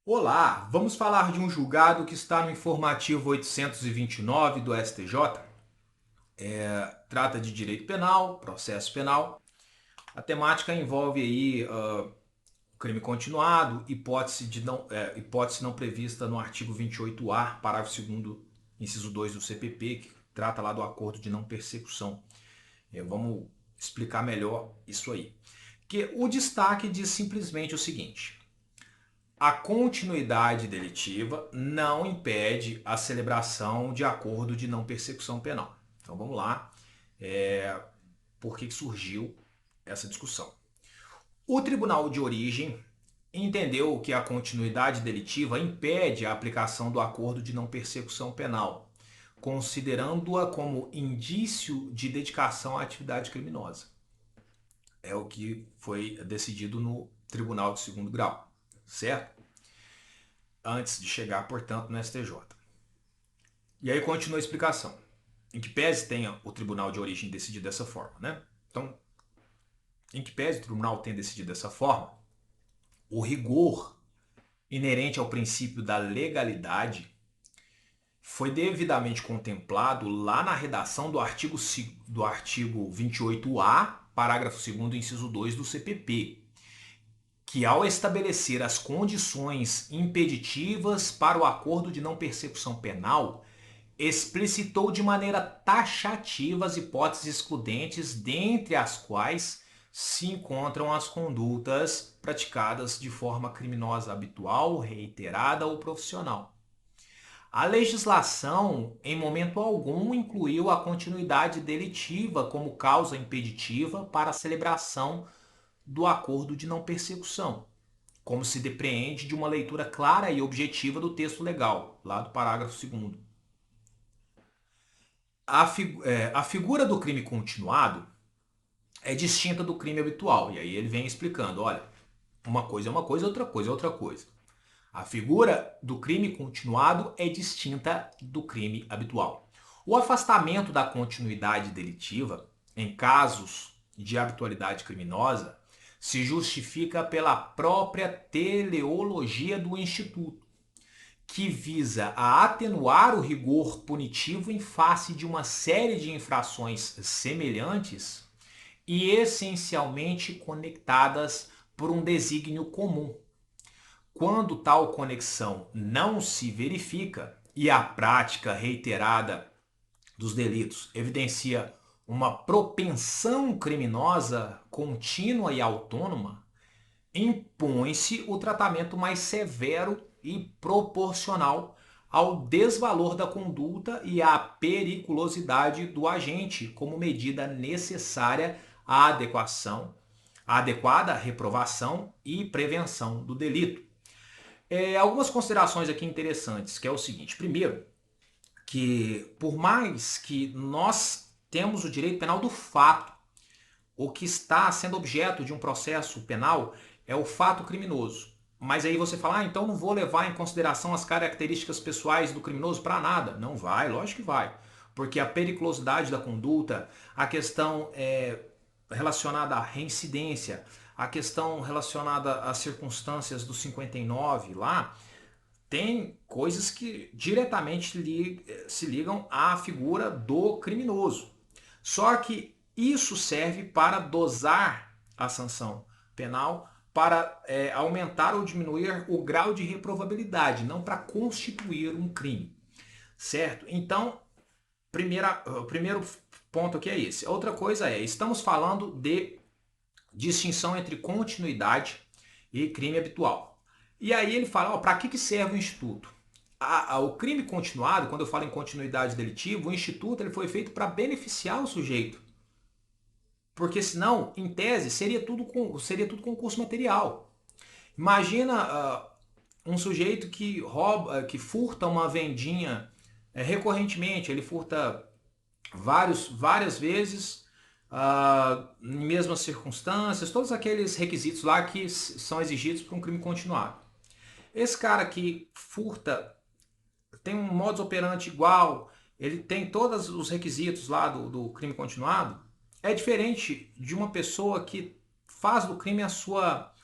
Olá, vamos falar de um julgado que está no informativo 829 do STJ. Trata de direito penal, processo penal. A temática envolve aí crime continuado, hipótese não prevista no artigo 28A, parágrafo 2º, inciso 2 do CPP, que trata lá do acordo de não persecução. Vamos explicar melhor isso aí. Que o destaque diz simplesmente o seguinte: a continuidade delitiva não impede a celebração de acordo de não persecução penal. Então vamos lá. Por que surgiu essa discussão? O tribunal de origem entendeu que a continuidade delitiva impede a aplicação do acordo de não persecução penal, considerando-a como indício de dedicação à atividade criminosa. É o que foi decidido no tribunal de segundo grau, certo? Antes de chegar, portanto, no STJ. E aí continua a explicação. Em que pese tenha o tribunal de origem decidido dessa forma, né? Então, em que pese o tribunal tenha decidido dessa forma, o rigor inerente ao princípio da legalidade foi devidamente contemplado lá na redação do artigo 28A, parágrafo 2º, inciso 2 do CPP, que ao estabelecer as condições impeditivas para o acordo de não persecução penal, explicitou de maneira taxativa as hipóteses excludentes, dentre as quais se encontram as condutas praticadas de forma criminosa habitual, reiterada ou profissional. A legislação, em momento algum, incluiu a continuidade delitiva como causa impeditiva para a celebração do acordo de não persecução, como se depreende de uma leitura clara e objetiva do texto legal, lá do parágrafo 2º. A figura do crime continuado é distinta do crime habitual. E aí ele vem explicando: olha, uma coisa é uma coisa, outra coisa é outra coisa. A figura do crime continuado é distinta do crime habitual. O afastamento da continuidade delitiva, em casos de habitualidade criminosa, se justifica pela própria teleologia do Instituto, que visa a atenuar o rigor punitivo em face de uma série de infrações semelhantes e essencialmente conectadas por um desígnio comum. Quando tal conexão não se verifica e a prática reiterada dos delitos evidencia uma propensão criminosa contínua e autônoma, impõe-se o tratamento mais severo e proporcional ao desvalor da conduta e à periculosidade do agente, como medida necessária à adequada reprovação e prevenção do delito. Algumas considerações aqui interessantes, que é o seguinte: primeiro, que por mais que nós temos o direito penal do fato, o que está sendo objeto de um processo penal é o fato criminoso. Mas aí você fala, então não vou levar em consideração as características pessoais do criminoso para nada. Não vai, lógico que vai. Porque a periculosidade da conduta, a questão relacionada à reincidência, a questão relacionada às circunstâncias do 59 lá, tem coisas que diretamente se ligam à figura do criminoso. Só que isso serve para dosar a sanção penal, para aumentar ou diminuir o grau de reprovabilidade, não para constituir um crime. Certo? Então, o primeiro ponto aqui é esse. Outra coisa estamos falando de distinção entre continuidade e crime habitual. E aí ele fala, para que serve o Instituto? O crime continuado, quando eu falo em continuidade delitiva, o Instituto ele foi feito para beneficiar o sujeito. Porque senão, em tese, seria tudo concurso material. Imagina um sujeito que rouba, que furta uma vendinha recorrentemente, ele furta várias vezes, em mesmas circunstâncias, todos aqueles requisitos lá que são exigidos para um crime continuado. Esse cara que furta tem um modus operandi igual, ele tem todos os requisitos lá do crime continuado, é diferente de uma pessoa que faz do crime a sua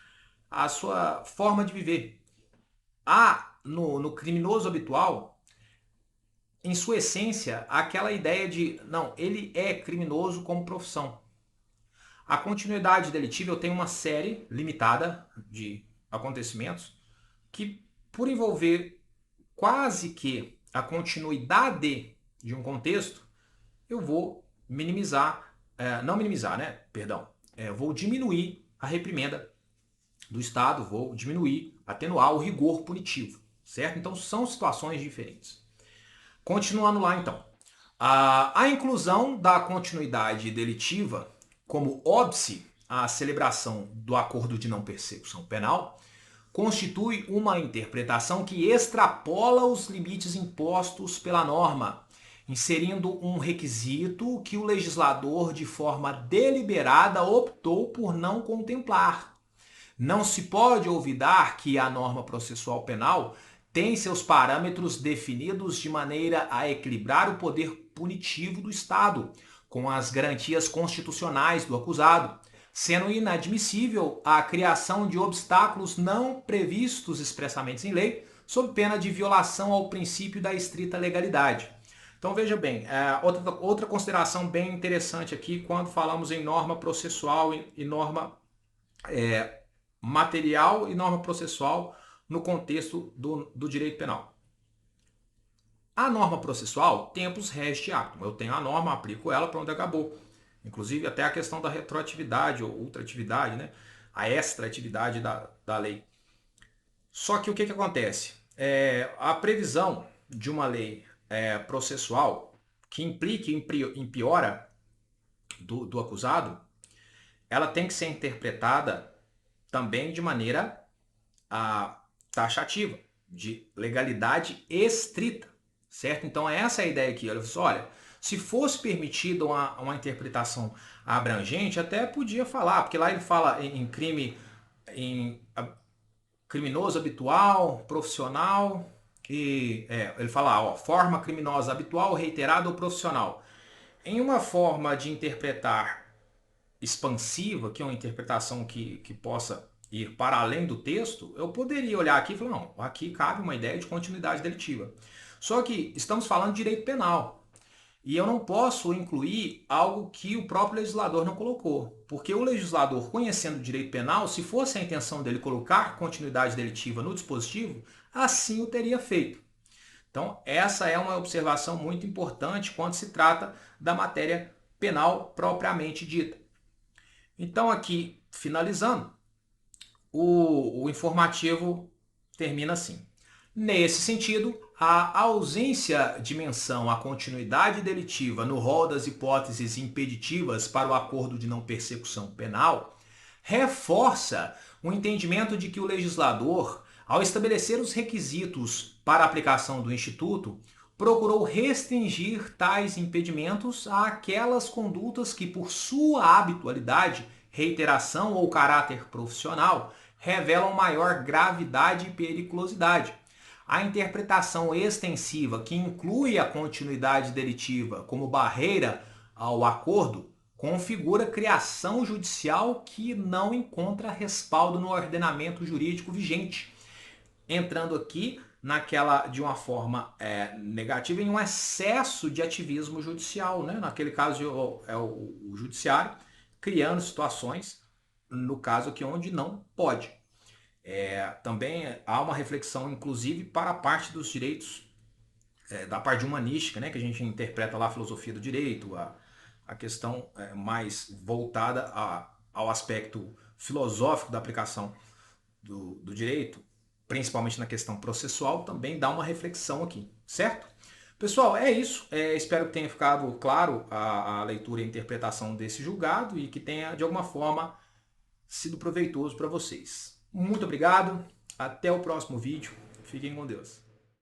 forma de viver. No criminoso habitual, em sua essência, aquela ideia de, não, ele é criminoso como profissão. A continuidade delitiva, eu tenho uma série limitada de acontecimentos que, por envolver quase que a continuidade de um contexto, eu vou minimizar, não minimizar, né? Perdão, vou diminuir a reprimenda do Estado, vou diminuir, atenuar o rigor punitivo, certo? Então são situações diferentes. Continuando lá então. A inclusão da continuidade delitiva como óbice à celebração do acordo de não persecução penal constitui uma interpretação que extrapola os limites impostos pela norma, inserindo um requisito que o legislador, de forma deliberada, optou por não contemplar. Não se pode olvidar que a norma processual penal tem seus parâmetros definidos de maneira a equilibrar o poder punitivo do Estado com as garantias constitucionais do acusado, sendo inadmissível a criação de obstáculos não previstos expressamente em lei, sob pena de violação ao princípio da estrita legalidade. Então veja bem, outra consideração bem interessante aqui quando falamos em norma processual e norma material e norma processual no contexto do direito penal. A norma processual, tempus regit actum. Eu tenho a norma, aplico ela, pronto, acabou. Inclusive até a questão da retroatividade ou ultratividade, né? A extratividade da lei. Só que o que acontece? A previsão de uma lei processual que implique em piora do acusado, ela tem que ser interpretada também de maneira taxativa, de legalidade estrita, certo? Então essa é a ideia aqui. Olha, se fosse permitida uma interpretação abrangente, até podia falar, porque lá ele fala em crime, em criminoso habitual, profissional, e ele fala, forma criminosa habitual, reiterada ou profissional. Em uma forma de interpretar expansiva, que é uma interpretação que possa ir para além do texto, eu poderia olhar aqui e falar, não, aqui cabe uma ideia de continuidade delitiva. Só que estamos falando de direito penal. E eu não posso incluir algo que o próprio legislador não colocou. Porque o legislador, conhecendo o direito penal, se fosse a intenção dele colocar continuidade delitiva no dispositivo, assim o teria feito. Então, essa é uma observação muito importante quando se trata da matéria penal propriamente dita. Então, aqui, finalizando, o informativo termina assim. Nesse sentido, a ausência de menção à continuidade delitiva no rol das hipóteses impeditivas para o acordo de não persecução penal reforça o entendimento de que o legislador, ao estabelecer os requisitos para a aplicação do Instituto, procurou restringir tais impedimentos àquelas condutas que, por sua habitualidade, reiteração ou caráter profissional, revelam maior gravidade e periculosidade. A interpretação extensiva, que inclui a continuidade delitiva como barreira ao acordo, configura criação judicial que não encontra respaldo no ordenamento jurídico vigente, entrando aqui naquela de uma forma negativa em um excesso de ativismo judicial, né? Naquele caso o judiciário criando situações, no caso aqui onde não pode. Também há uma reflexão, inclusive, para a parte dos direitos, da parte humanística, né, que a gente interpreta lá a filosofia do direito, a questão mais voltada ao aspecto filosófico da aplicação do direito, principalmente na questão processual, também dá uma reflexão aqui, certo? Pessoal, é isso. Espero que tenha ficado claro a leitura e a interpretação desse julgado e que tenha, de alguma forma, sido proveitoso para vocês. Muito obrigado, até o próximo vídeo, fiquem com Deus.